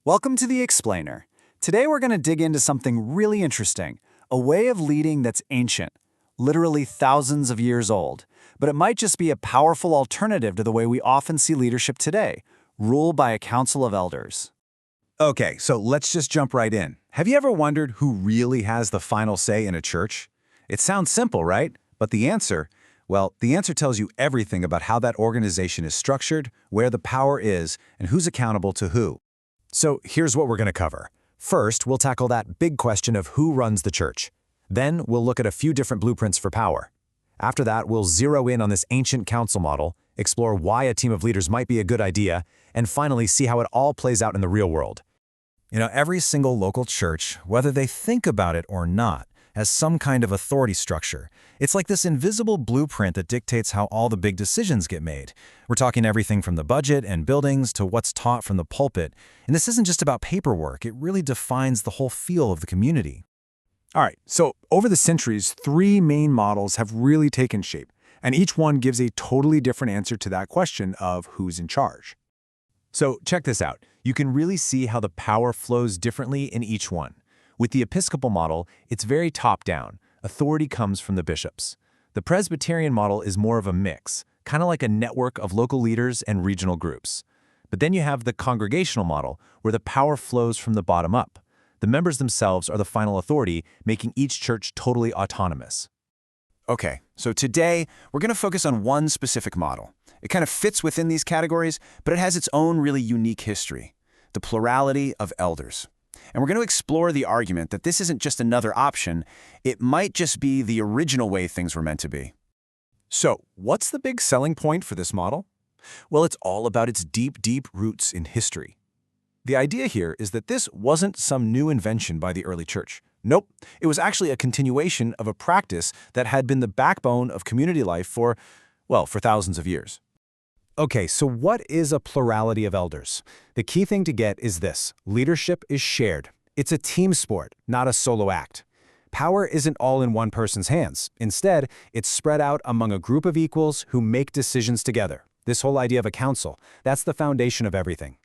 Welcome to The Explainer. Today we're going to dig into something really interesting, a way of leading that's ancient, literally thousands of years old, but it might just be a powerful alternative to the way we often see leadership today, rule by a council of elders. Okay, so let's just jump right in. Have you ever wondered who really has the final say in a church? It sounds simple, right? But the answer tells you everything about how that organization is structured, where the power is, and who's accountable to who. So here's what we're going to cover. First, we'll tackle that big question of who runs the church. Then we'll look at a few different blueprints for power. After that, we'll zero in on this ancient council model, explore why a team of leaders might be a good idea, and finally see how it all plays out in the real world. You know, every single local church, whether they think about it or not, has some kind of authority structure. It's like this invisible blueprint that dictates how all the big decisions get made. We're talking everything from the budget and buildings to what's taught from the pulpit. And this isn't just about paperwork, it really defines the whole feel of the community. All right, so over the centuries, three main models have really taken shape, and each one gives a totally different answer to that question of who's in charge. So check this out. You can really see how the power flows differently in each one. With the episcopal model, it's very top-down. Authority comes from the bishops. The Presbyterian model is more of a mix, kind of like a network of local leaders and regional groups. But then you have the congregational model, where the power flows from the bottom up. The members themselves are the final authority, making each church totally autonomous. Okay, so today we're going to focus on one specific model. It kind of fits within these categories, but it has its own really unique history, the plurality of elders. And we're going to explore the argument that this isn't just another option, it might just be the original way things were meant to be. So, what's the big selling point for this model? Well, it's all about its deep roots in history. The idea here is that this wasn't some new invention by the early church. Nope, it was actually a continuation of a practice that had been the backbone of community life for thousands of years. Okay, so what is a plurality of elders? The key thing to get is this: leadership is shared. It's a team sport, not a solo act. Power isn't all in one person's hands. Instead, it's spread out among a group of equals who make decisions together. This whole idea of a council, that's the foundation of everything.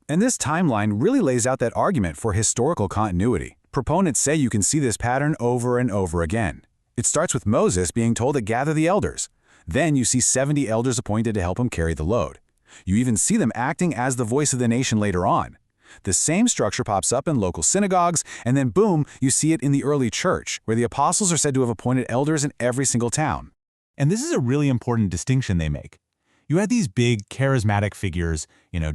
And this timeline really lays out that argument for historical continuity. Proponents say you can see this pattern over and over again. It starts with Moses being told to gather the elders. Then you see 70 elders appointed to help him carry the load. You even see them acting as the voice of the nation later on. The same structure pops up in local synagogues, and then boom, you see it in the early church, where the apostles are said to have appointed elders in every single town. And this is a really important distinction they make. You had these big, charismatic figures,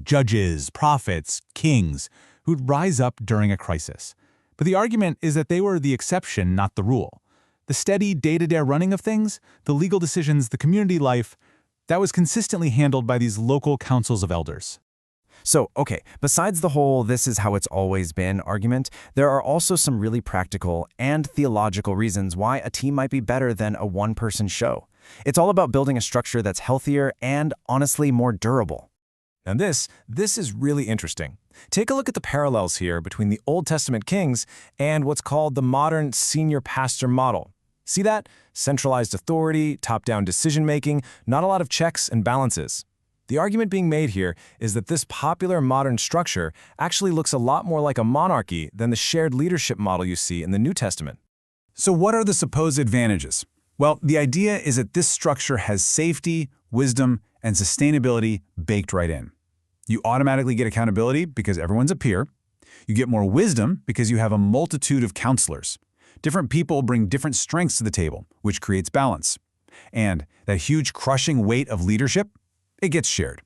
judges, prophets, kings, who'd rise up during a crisis. But the argument is that they were the exception, not the rule. The steady, day-to-day running of things, the legal decisions, the community life, that was consistently handled by these local councils of elders. So, okay, besides the whole "this is how it's always been" argument, there are also some really practical and theological reasons why a team might be better than a one-person show. It's all about building a structure that's healthier and, honestly, more durable. And this is really interesting. Take a look at the parallels here between the Old Testament kings and what's called the modern senior pastor model. See that? Centralized authority, top-down decision-making, not a lot of checks and balances. The argument being made here is that this popular modern structure actually looks a lot more like a monarchy than the shared leadership model you see in the New Testament. So what are the supposed advantages? Well, the idea is that this structure has safety, wisdom, and sustainability baked right in. You automatically get accountability because everyone's a peer. You get more wisdom because you have a multitude of counselors. Different people bring different strengths to the table, which creates balance. And that huge crushing weight of leadership, it gets shared.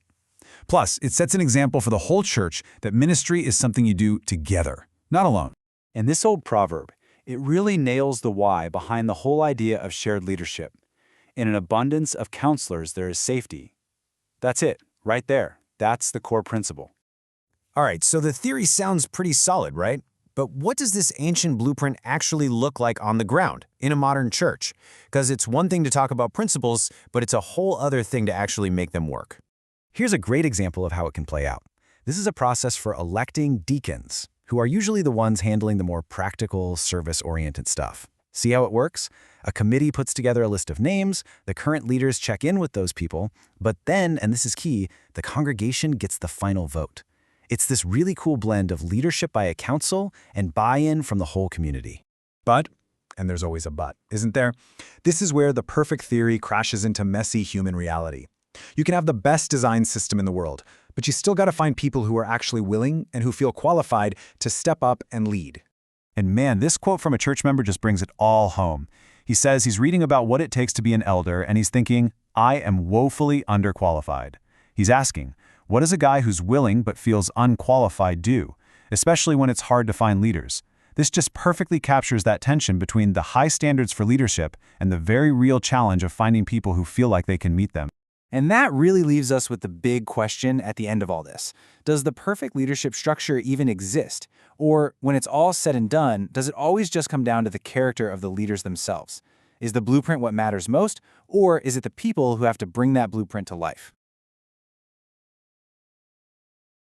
Plus, it sets an example for the whole church that ministry is something you do together, not alone. And this old proverb, it really nails the why behind the whole idea of shared leadership. In an abundance of counselors, there is safety. That's it, right there. That's the core principle. All right, so the theory sounds pretty solid, right? But what does this ancient blueprint actually look like on the ground, in a modern church? Because it's one thing to talk about principles, but it's a whole other thing to actually make them work. Here's a great example of how it can play out. This is a process for electing deacons, who are usually the ones handling the more practical, service-oriented stuff. See how it works? A committee puts together a list of names, the current leaders check in with those people, but then, and this is key, the congregation gets the final vote. It's this really cool blend of leadership by a council and buy-in from the whole community. But, and there's always a but, isn't there? This is where the perfect theory crashes into messy human reality. You can have the best design system in the world, but you still got to find people who are actually willing and who feel qualified to step up and lead. And man, this quote from a church member just brings it all home. He says he's reading about what it takes to be an elder, and he's thinking, I am woefully underqualified. He's asking, what does a guy who's willing but feels unqualified do, especially when it's hard to find leaders? This just perfectly captures that tension between the high standards for leadership and the very real challenge of finding people who feel like they can meet them. And that really leaves us with the big question at the end of all this. Does the perfect leadership structure even exist? Or, when it's all said and done, does it always just come down to the character of the leaders themselves? Is the blueprint what matters most, or is it the people who have to bring that blueprint to life?